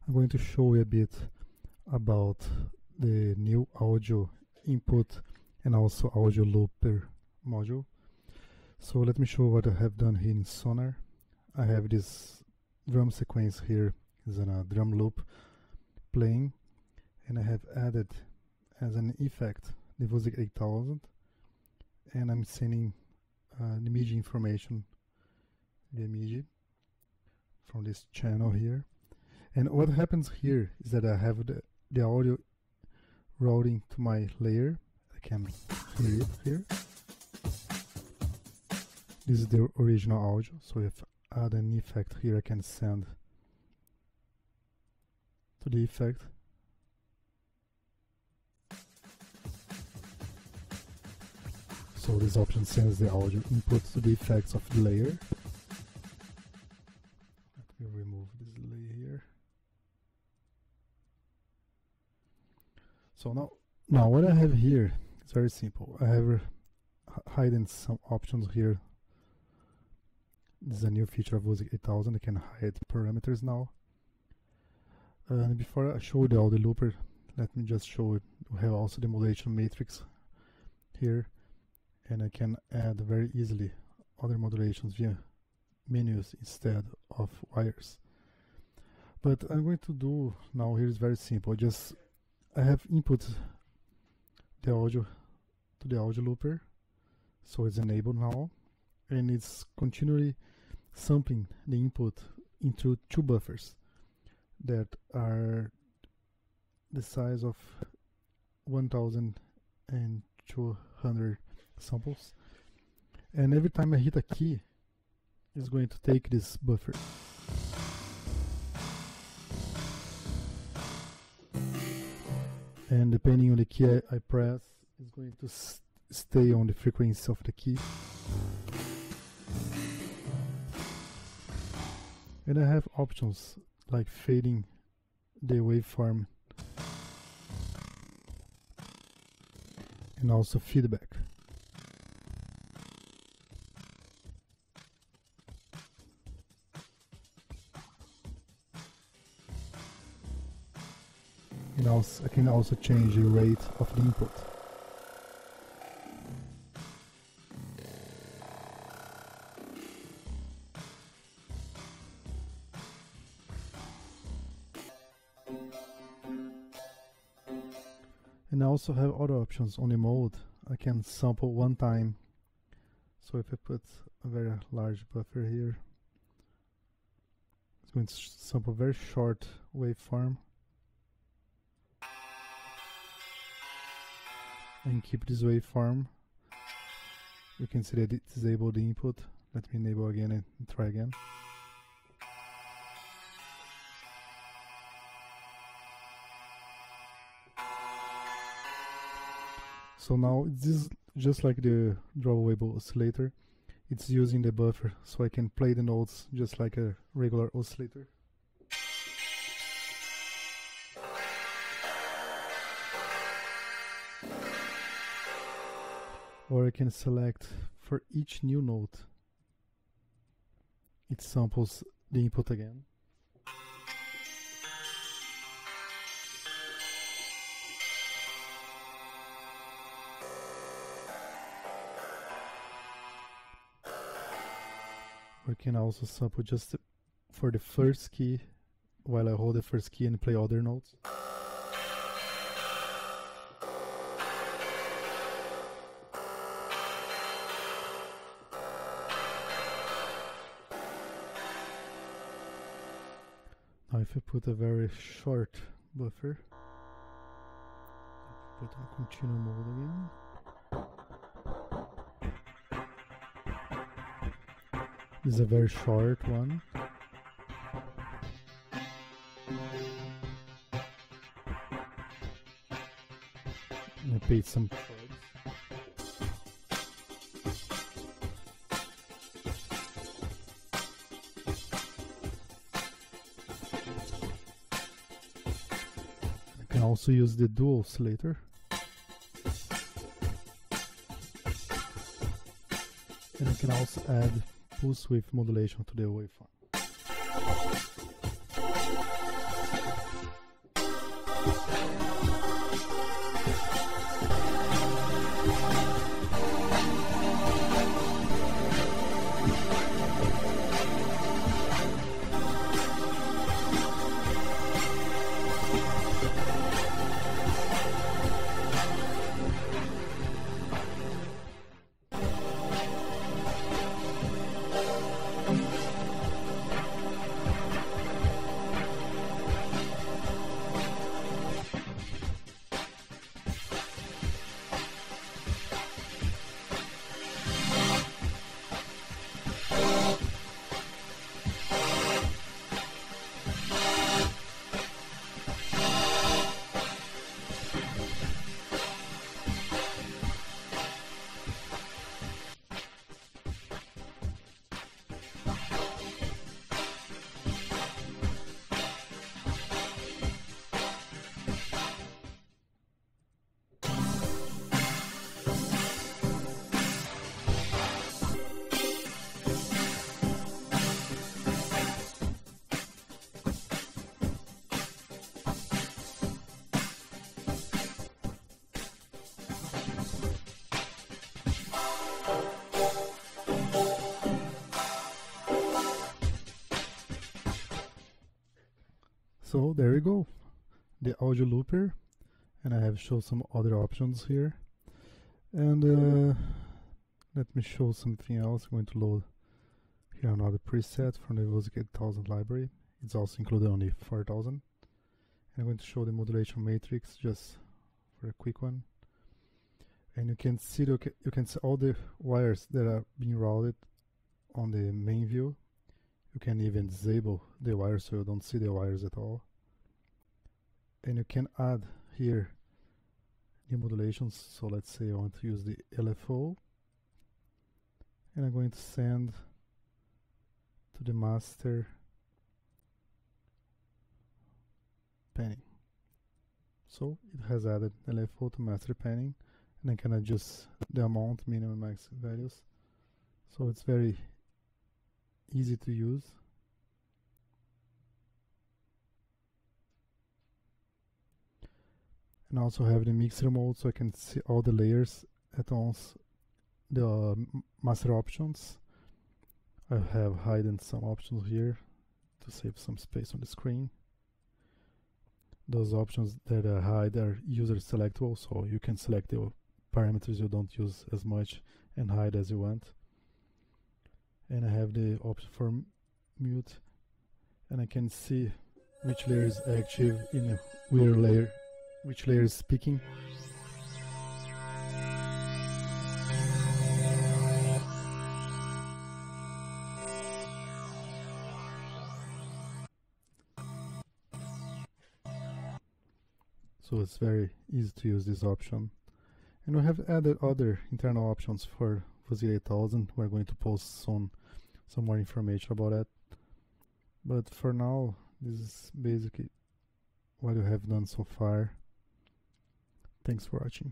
I'm going to show you a bit about the new audio input and also audio looper module. So let me show what I have done here in Sonar. I have this drum sequence here, is a drum loop playing, and I have added as an effect the Wusik 8000, and I'm sending the MIDI information via MIDI from this channel here. And what happens here is that I have the audio routing to my layer. I can hear it here. This is the original audio, so if I add an effect here, I can send to the effect. So this option sends the audio input to the effects of the layer. Let me remove this layer here. So now what I have here is very simple. I have hidden some options here. This is a new feature of Wusik 8000. I can hide parameters now. And before I show the audio looper, let me just show it. We have also the modulation matrix here, and I can add very easily other modulations via menus instead of wires. But I'm going to do now here is very simple. I have input the audio to the audio looper, so it's enabled now, and it's continually sampling the input into two buffers that are the size of 1200 samples, and every time I hit a key, it's going to take this buffer. And depending on the key I press, it's going to stay on the frequency of the key. And I have options like fading the waveform and also feedback. And also, I can also change the rate of the input. And I also have other options on the mode. I can sample one time. So if I put a very large buffer here, it's going to sample a very short waveform. And keep this waveform. You can see that it disabled the input. Let me enable again and try again. So now this is just like the drawable oscillator. It's using the buffer, so I can play the notes just like a regular oscillator. Or I can select for each new note, it samples the input again. Or I can also sample just for the first key while I hold the first key and play other notes. Now if I put a very short buffer, put on continue mode again. This is a very short one. And I paid some chords. I can also use the dual oscillator. And I can also add pulse width modulation to the waveform. So there you go, the audio looper, and I have shown some other options here. And let me show something else. I'm going to load here another preset from the Wusik 8000 library. It's also included on the 4000. And I'm going to show the modulation matrix just for a quick one. And you can see all the wires that are being routed on the main view. You can even disable the wires so you don't see the wires at all. And you can add here new modulations. So let's say I want to use the LFO, and I'm going to send to the master panning. So it has added LFO to master panning, and I can adjust the amount, minimum, max values. So it's very easy to use. And also have the mixer mode, so I can see all the layers at once. The master options, I have hidden some options here to save some space on the screen. Those options that I hide are user selectable, so you can select the parameters you don't use as much and hide as you want. And I have the option for mute, and I can see which layer is active in which layer, which layer is speaking. So it's very easy to use this option. And we have added other internal options for Wusik 8000. We're going to post some more information about that. But for now, this is basically what we have done so far. Thanks for watching.